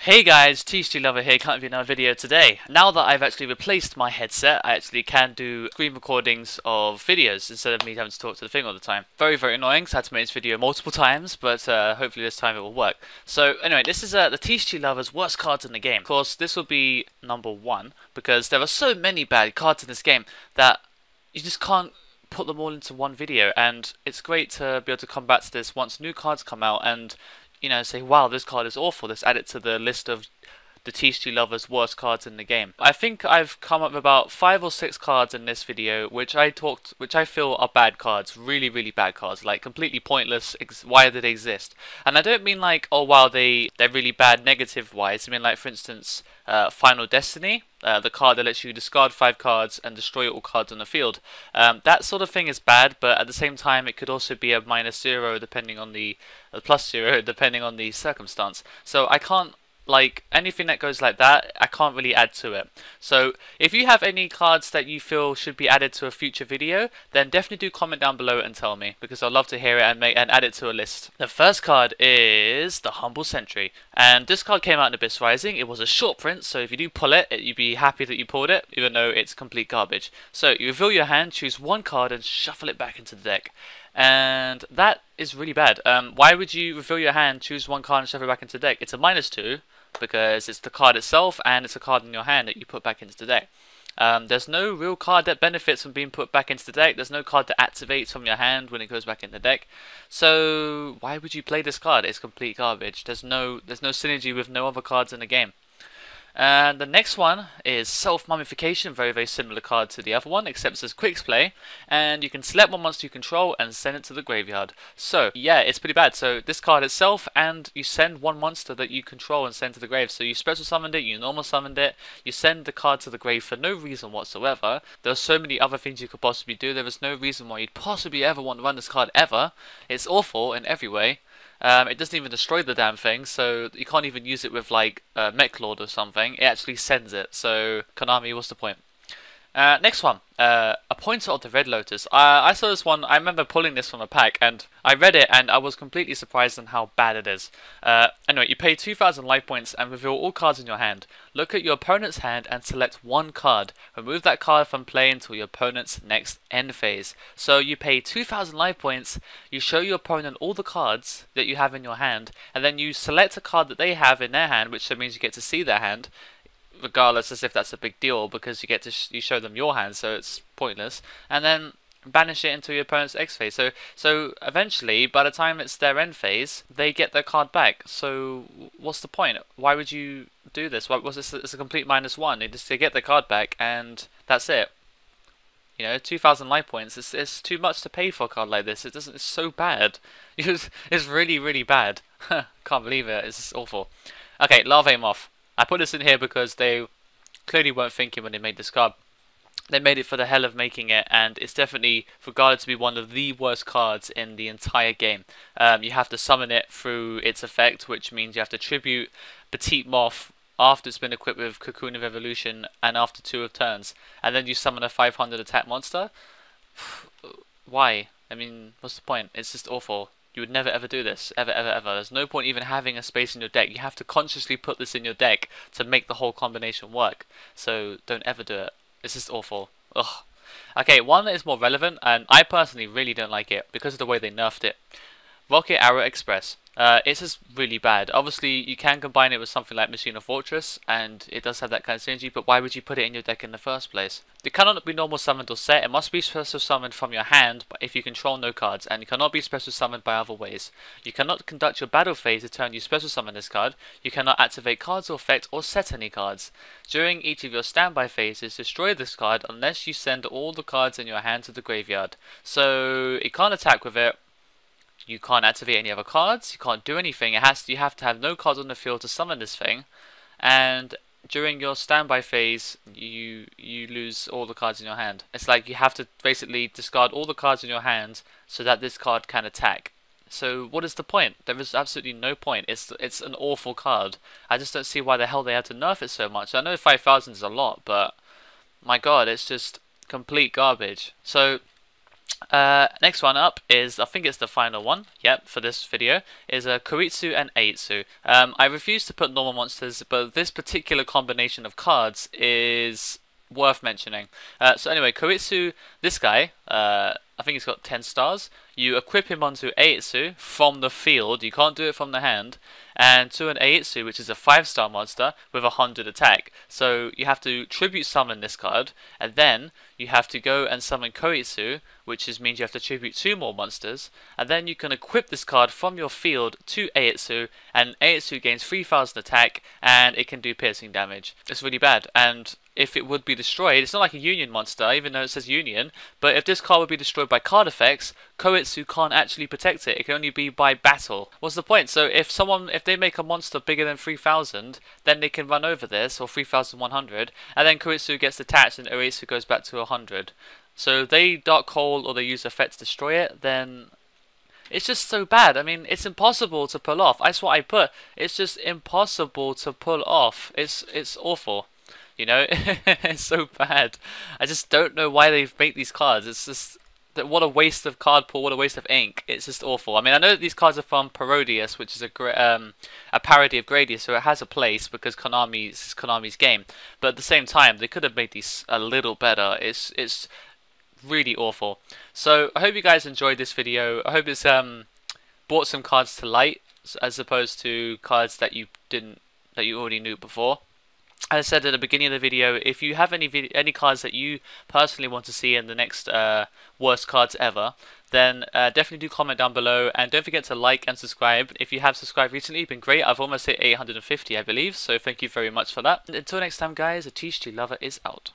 Hey guys, Thetcglover here, coming with another video today. Now that I've actually replaced my headset, I actually can do screen recordings of videos instead of me having to talk to the thing all the time. Very annoying, so I had to make this video multiple times, but hopefully this time it will work. So anyway, this is the Thetcglover's worst cards in the game. Of course, this will be number one, because there are so many bad cards in this game that you just can't put them all into one video, and it's great to be able to come back to this once new cards come out and say, wow, this card is awful. Let's add it to the list of the Thetcglover's worst cards in the game. I think I've come up with about 5 or 6 cards in this video which I feel are bad cards, really bad cards, like completely pointless. Why do they exist? And I don't mean like, oh wow, they're really bad negative wise. I mean like, for instance, Final Destiny, the card that lets you discard 5 cards and destroy all cards on the field. That sort of thing is bad, but at the same time it could also be a -0 depending on the +0 depending on the circumstance. So I can't, like, anything that goes like that, I can't really add to it. So if you have any cards that you feel should be added to a future video, then definitely do comment down below and tell me, because I'd love to hear it and add it to a list. The first card is the Humble Sentry, and this card came out in Abyss Rising. It was a short print, so if you do pull it, you'd be happy that you pulled it, even though it's complete garbage. So you reveal your hand, choose one card and shuffle it back into the deck. And that is really bad. Why would you reveal your hand, choose one card and shuffle it back into the deck? It's a -2 because it's the card itself and it's a card in your hand that you put back into the deck. There's no real card that benefits from being put back into the deck. There's no card that activates from your hand when it goes back in the deck. So why would you play this card? It's complete garbage. There's no synergy with no other cards in the game. And the next one is SelfMamification, very similar card to the other one, except it says Quick Play, and you can select one monster you control and send it to the graveyard. So yeah, it's pretty bad. So this card itself, and you send one monster that you control and send to the grave. So you special summoned it, you normal summoned it, you send the card to the grave for no reason whatsoever. There are so many other things you could possibly do. There is no reason why you'd possibly ever want to run this card ever. It's awful in every way. It doesn't even destroy the damn thing, so you can't even use it with like Thetcglover or something. It actually sends it, so Konami, what's the point? Next one, a pointer of the Red Lotus. I saw this one. I remember pulling this from a pack, and I read it, and I was completely surprised on how bad it is. Anyway, you pay 2,000 life points and reveal all cards in your hand. Look at your opponent's hand and select one card. Remove that card from play until your opponent's next end phase. So you pay 2,000 life points, you show your opponent all the cards that you have in your hand, and then you select a card that they have in their hand, which means you get to see their hand, regardless, as if that's a big deal, because you get to you show them your hand, so it's pointless, and then banish it into your opponent's X phase. So eventually, by the time it's their end phase, they get their card back. So what's the point? Why would you do this? Why was this? It's a complete -1. They get their card back, and that's it. 2,000 life points. It's too much to pay for a card like this. It doesn't. It's so bad. It's really bad. Can't believe it. It's awful. Okay, Larvae Moth. I put this in here because they clearly weren't thinking when they made this card. They made it for the hell of making it, and it's definitely regarded to be one of the worst cards in the entire game. You have to summon it through its effect, which means you have to tribute Petite Moth after it's been equipped with Cocoon of Evolution and after 2 turns, and then you summon a 500 attack monster. Why? I mean, what's the point? It's just awful. You would never ever do this, ever. There's no point even having a space in your deck. You have to consciously put this in your deck to make the whole combination work. So don't ever do it. It's just awful. Ugh. Okay, one that is more relevant, and I personally really don't like it because of the way they nerfed it. Rocket Arrow Express. It's just really bad. Obviously, you can combine it with something like Machine of Fortress, and it does have that kind of synergy, but why would you put it in your deck in the first place? It cannot be normal summoned or set. It must be special summoned from your hand if you control no cards, and it cannot be special summoned by other ways. You cannot conduct your battle phase the turn you special summon this card. You cannot activate cards or effect or set any cards. During each of your standby phases, destroy this card unless you send all the cards in your hand to the graveyard. So you can't attack with it. You can't activate any other cards, you can't do anything. You have to have no cards on the field to summon this thing, and during your standby phase you lose all the cards in your hand. It's like you have to basically discard all the cards in your hand so that this card can attack. So what is the point? There is absolutely no point. It's an awful card. I just don't see why the hell they had to nerf it so much. I know 5,000 is a lot, but my god, it's just complete garbage. So Next one up is, I think it's the final one, yep, for this video, is Kuitsu and Aitsu. I refuse to put normal monsters, but this particular combination of cards is worth mentioning. So anyway, Kuitsu, this guy, I think he's got 10 stars. You equip him onto Aitsu from the field, you can't do it from the hand, and to an Aitsu, which is a 5-star monster with 100 attack. So you have to tribute summon this card, and then you have to go and summon Koitsu, which means you have to tribute 2 more monsters, and then you can equip this card from your field to Aitsu, and Aitsu gains 3000 attack, and it can do piercing damage. It's really bad, and if it would be destroyed, it's not like a union monster, even though it says union, but if this card would be destroyed by card effects, Koitsu can't actually protect it. It can only be by battle. What's the point? So if they make a monster bigger than 3000, then they can run over this, or 3100, and then Koitsu gets detached and Oitsu goes back to 100. So if they Dark Hole or they use effect to destroy it, then it's just so bad. I mean, it's impossible to pull off. That's what I put. It's just impossible to pull off. It's awful. You know, it's so bad. I just don't know why they make these cards. It's just what a waste of card pool, what a waste of ink. It's just awful. I mean, I know that these cards are from Parodius, which is a parody of Gradius, so it has a place because Konami's game. But at the same time, they could have made these a little better. It's really awful. So I hope you guys enjoyed this video. I hope it's brought some cards to light as opposed to cards that you already knew before. As I said at the beginning of the video, if you have any cards that you personally want to see in the next worst cards ever, then definitely do comment down below, and don't forget to like and subscribe. If you have subscribed recently, it's been great. I've almost hit 850, I believe, so thank you very much for that. Until next time, guys, Thetcglover is out.